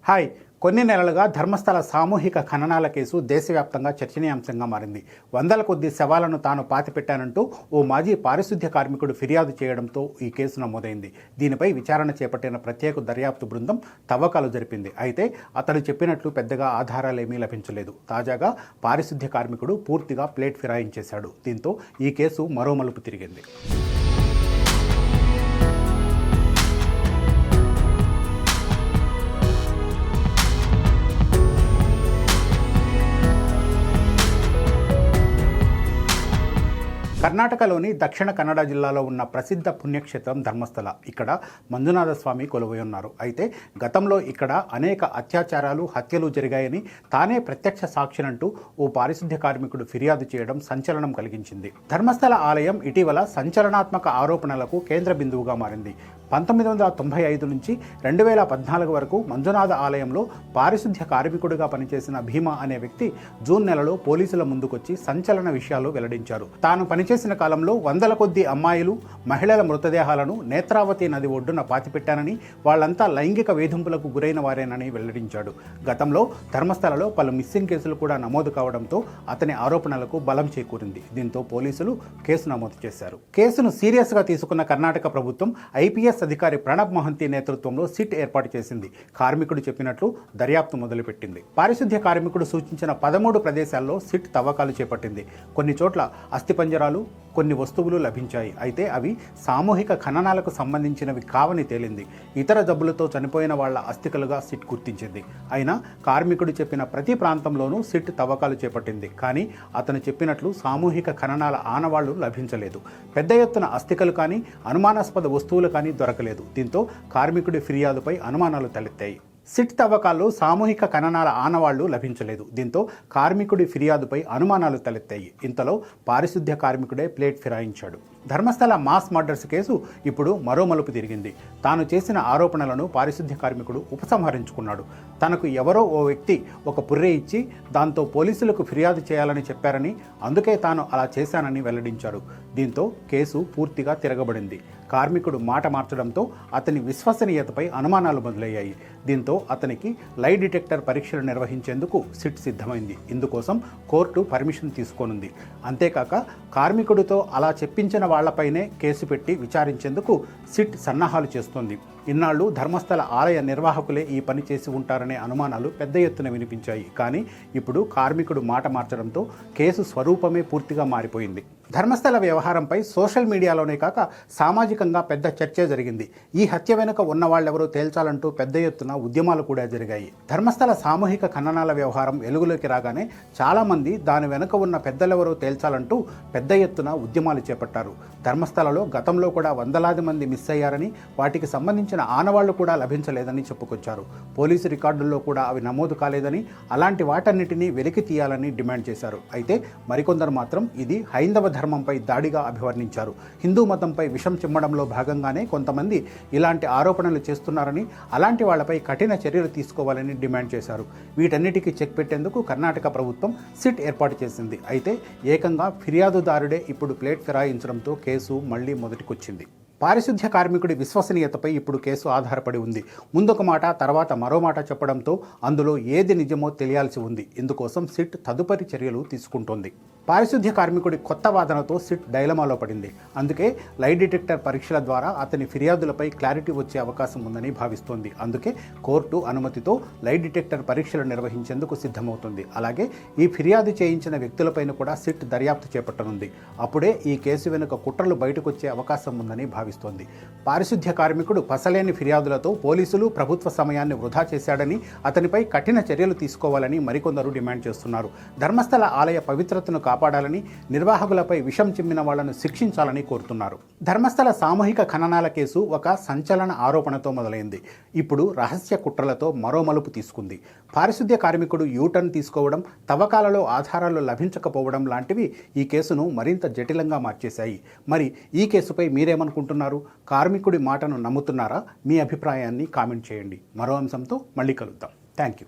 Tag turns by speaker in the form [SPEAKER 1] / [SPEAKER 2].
[SPEAKER 1] Hi. కొన్ని నెలలుగా ధర్మస్థల సామూహిక ఖననాల కేసు దేశవ్యాప్తంగా చర్చనీయాంశంగా మారింది. వందల కొద్ది శవాలను తాను పాతిపెట్టానంటూ ఓ మాజీ పారిశుద్ధ్య కార్మికుడు ఫిర్యాదు చేయడంతో ఈ కేసు నమోదైంది. దీనిపై విచారణ చేపట్టిన ప్రత్యేక దర్యాప్తు బృందం తవ్వకాలు జరిపింది. అయితే అతడు చెప్పినట్లు పెద్దగా ఆధారాలేమీ లభించలేదు. తాజాగా పారిశుద్ధ్య కార్మికుడు పూర్తిగా ప్లేట్ ఫిరాయించేశాడు. దీంతో ఈ కేసు మరో మలుపు తిరిగింది. కర్ణాటకలోని దక్షిణ కన్నడ జిల్లాలో ఉన్న ప్రసిద్ధ పుణ్యక్షేత్రం ధర్మస్థల. ఇక్కడ మంజునాథ స్వామి కొలువై ఉన్నారు. అయితే గతంలో ఇక్కడ అనేక అత్యాచారాలు, హత్యలు జరిగాయని తానే ప్రత్యక్ష సాక్షినంటూ ఓ పారిశుద్ధ్య కార్మికుడు ఫిర్యాదు చేయడం సంచలనం కలిగించింది. ధర్మస్థల ఆలయం ఇటీవల సంచలనాత్మక ఆరోపణలకు కేంద్ర బిందువుగా మారింది. 1995 నుంచి 2014 వరకు మంజునాథ ఆలయంలో పారిశుద్ధ్య కార్మికుడిగా పనిచేసిన భీమా అనే వ్యక్తి జూన్ నెలలో పోలీసుల ముందుకొచ్చి సంచలన విషయాలు వెల్లడించారు. తాను పనిచేసిన కాలంలో వందల కొద్ది అమ్మాయిలు, మహిళల మృతదేహాలను నేత్రావతి నది ఒడ్డున పాతిపెట్టానని, వాళ్లంతా లైంగిక వేధింపులకు గురైన వారేనని వెల్లడించాడు. గతంలో ధర్మస్థలలో పలు మిస్సింగ్ కేసులు కూడా నమోదు కావడంతో అతని ఆరోపణలకు బలం చేకూరింది. దీంతో పోలీసులు కేసు నమోదు చేశారు. కేసును సీరియస్గా తీసుకున్న కర్ణాటక ప్రభుత్వం ఐపీఎస్ అధికారి ప్రణబ్ మొహంతి నేతృత్వంలో సిట్ ఏర్పాటు చేసింది. కార్మికుడు చెప్పినట్లు దర్యాప్తు మొదలుపెట్టింది. పారిశుద్ధ్య కార్మికుడు సూచించిన 13 ప్రదేశాల్లో సిట్ తవ్వకాలు చేపట్టింది. కొన్ని చోట్ల అస్థిపంజరాలు, కొన్ని వస్తువులు లభించాయి. అయితే అవి సామూహిక ఖననాలకు సంబంధించినవి కావని తేలింది. ఇతర జబ్బులతో చనిపోయిన వాళ్ల అస్థికలుగా సిట్ గుర్తించింది. అయినా కార్మికుడు చెప్పిన ప్రతి ప్రాంతంలోనూ సిట్ తవ్వకాలు చేపట్టింది. కానీ అతను చెప్పినట్లు సామూహిక ఖననాల ఆనవాళ్లు లభించలేదు. పెద్ద ఎత్తున అస్థికలు కానీ, అనుమానాస్పద వస్తువులు కానీ దొరకలేదు. దీంతో కార్మికుడి ఫిర్యాదుపై అనుమానాలు తలెత్తాయి. సిట్ తవ్వకాల్లో సామూహిక ఖననాల ఆనవాళ్లు లభించలేదు. దీంతో కార్మికుడి ఫిర్యాదుపై అనుమానాలు తలెత్తాయి. ఇంతలో పారిశుద్ధ్య కార్మికుడే ప్లేట్ ఫిరాయించాడు. ధర్మస్థల మాస్ మర్డర్స్ కేసు ఇప్పుడు మరో మలుపు తిరిగింది. తాను చేసిన ఆరోపణలను పారిశుద్ధ్య కార్మికుడు ఉపసంహరించుకున్నాడు. తనకు ఎవరో ఓ వ్యక్తి ఒక పుర్రె ఇచ్చి దాంతో పోలీసులకు ఫిర్యాదు చేయాలని చెప్పారని, అందుకే తాను అలా చేశానని వెల్లడించాడు. దీంతో కేసు పూర్తిగా తిరగబడింది. కార్మికుడు మాట మార్చడంతో అతని విశ్వసనీయతపై అనుమానాలు మొదలయ్యాయి. దీంతో అతనికి లై డిటెక్టర్ పరీక్షలు నిర్వహించేందుకు సిట్ సిద్ధమైంది. ఇందుకోసం కోర్టు పర్మిషన్ తీసుకోనుంది. అంతేకాక కార్మికుడితో అలా చెప్పించిన వాళ్లపైనే కేసు పెట్టి విచారించేందుకు సిట్ సన్నాహాలు చేస్తోంది. ఇన్నాళ్లు ధర్మస్థల ఆలయ నిర్వాహకులే ఈ పని చేసి ఉంటారనే అనుమానాలు పెద్ద ఎత్తున వినిపించాయి. కానీ ఇప్పుడు కార్మికుడు మాట మార్చడంతో కేసు స్వరూపమే పూర్తిగా మారిపోయింది. ధర్మస్థల వ్యవహారంపై సోషల్ మీడియాలోనే కాక సామాజికంగా పెద్ద చర్చ జరిగింది. ఈ హత్య వెనుక ఉన్న వాళ్ళెవరో తేల్చాలంటూ పెద్ద ఎత్తున ఉద్యమాలు కూడా జరిగాయి. ధర్మస్థల సామూహిక ఖననాల వ్యవహారం వెలుగులోకి రాగానే చాలామంది దాని వెనుక ఉన్న పెద్దలెవరో తేల్చాలంటూ పెద్ద ఎత్తున ఉద్యమాలు చేపట్టారు. ధర్మస్థలలో గతంలో కూడా వందలాది మంది మిస్ అయ్యారని, వాటికి సంబంధించిన ఆనవాళ్లు కూడా లభించలేదని చెప్పుకొచ్చారు. పోలీసు రికార్డుల్లో కూడా అవి నమోదు కాలేదని, అలాంటి వాటన్నిటినీ వెలికి తీయాలని డిమాండ్ చేశారు. అయితే మరికొందరు మాత్రం ఇది హైందవ ధర్మంపై దాడిగా అభివర్ణించారు. హిందూ మతంపై విషం చిమ్మడంలో భాగంగానే కొంతమంది ఇలాంటి ఆరోపణలు చేస్తున్నారని, అలాంటి వాళ్లపై కఠిన చర్యలు తీసుకోవాలని డిమాండ్ చేశారు. వీటన్నిటికీ చెక్ పెట్టేందుకు కర్ణాటక ప్రభుత్వం సిట్ ఏర్పాటు చేసింది. అయితే ఏకంగా ఫిర్యాదుదారుడే ఇప్పుడు ప్లేట్ ఫిరాయించడంతో కేసు మళ్లీ మొదటికొచ్చింది. పారిశుద్ధ్య కార్మికుడి విశ్వసనీయతపై ఇప్పుడు కేసు ఆధారపడి ఉంది. ముందొక మాట, తర్వాత మరో మాట చెప్పడంతో అందులో ఏది నిజమో తెలియాల్సి ఉంది. ఇందుకోసం సిట్ తదుపరి చర్యలు తీసుకుంటోంది. పారిశుద్ధ్య కార్మికుడి కొత్త వాదనతో సిట్ డైలమాలో పడింది. అందుకే లై డిటెక్టర్ పరీక్షల ద్వారా అతని ఫిర్యాదులపై క్లారిటీ వచ్చే అవకాశం ఉందని భావిస్తోంది. అందుకే కోర్టు అనుమతితో లై డిటెక్టర్ పరీక్షలు నిర్వహించేందుకు సిద్ధమవుతుంది. అలాగే ఈ ఫిర్యాదు చేయించిన వ్యక్తులపైన కూడా సిట్ దర్యాప్తు చేపట్టనుంది. అప్పుడే ఈ కేసు వెనుక కుట్రలు బయటకొచ్చే అవకాశం ఉందని భావిస్తోంది. పారిశుద్ధ్య కార్మికుడు పసలేని ఫిర్యాదులతో పోలీసులు ప్రభుత్వ సమయాన్ని వృధా చేశాడని, అతనిపై కఠిన చర్యలు తీసుకోవాలని మరికొందరు డిమాండ్ చేస్తున్నారు. ధర్మస్థల ఆలయ పవిత్రతను కాపాడాలని, నిర్వాహకులపై విషం చిమ్మిన వాళ్లను శిక్షించాలని కోరుతున్నారు. ధర్మస్థల సామూహిక ఖననాల కేసు ఒక సంచలన ఆరోపణతో మొదలైంది. ఇప్పుడు రహస్య కుట్రలతో మరో మలుపు తీసుకుంది. పారిశుద్ధ్య కార్మికుడు యూటర్న్ తీసుకోవడం, తవ్వకాలలో ఆధారాలు లభించకపోవడం లాంటివి ఈ కేసును మరింత జటిలంగా మార్చేశాయి. మరి ఈ కేసుపై మీరేమనుకుంటున్నారు? కార్మికుడి మాటను నమ్ముతున్నారా? మీ అభిప్రాయాన్ని కామెంట్ చేయండి. మరో అంశంతో మళ్ళీ కలుద్దాం. Thank you.